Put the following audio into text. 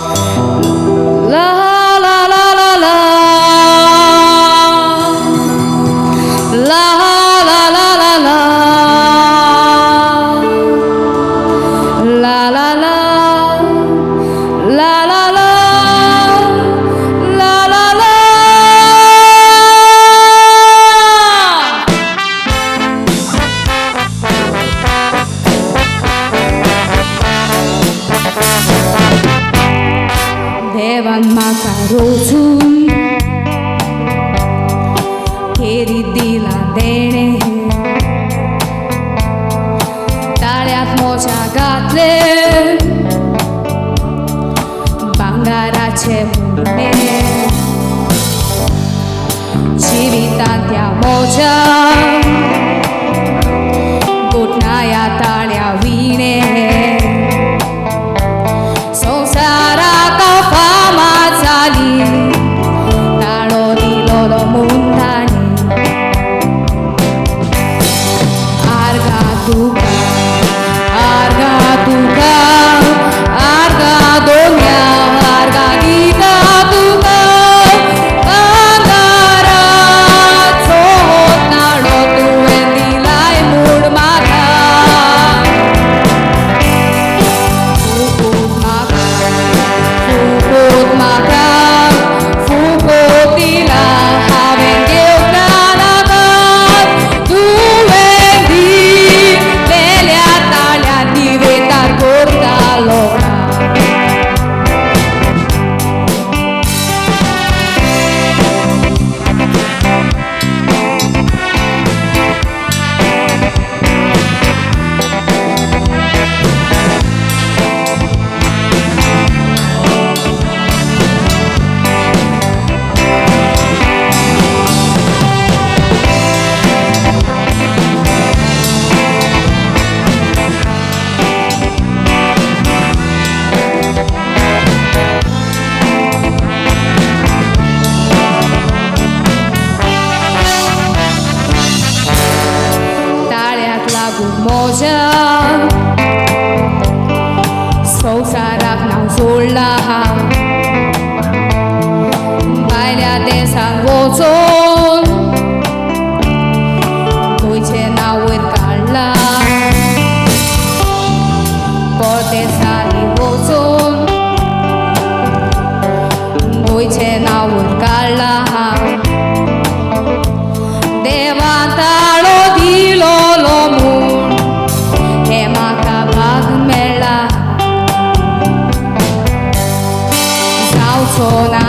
La la la la la. La la la la la. La la la. La la la. La la la. Dewan makarosun केरी दिला देणे ताळ्यात मोजा घातले भांगाराचे मुंडे जिवितांत्या मोजा घुटणाया ताळ्या विणे संसारात फामा झाली ताळो दिलो मुंडाने Arga tuga, arga donya, arga gita tuga, angara sohot nado tuwe dilai mud mata, fukut mata, fukut dila, haben geukanaga, tuwe di. Moja संसाराक नाव सोडला भायल्या देशांक वचून गोंयचें नांव वयर काडला परदेसांनी वचून गोंयचें नांव वयर काडला देवान ताळो दिलो म्हूण हे म्हाका भाग मेळ्ळा जावचो ना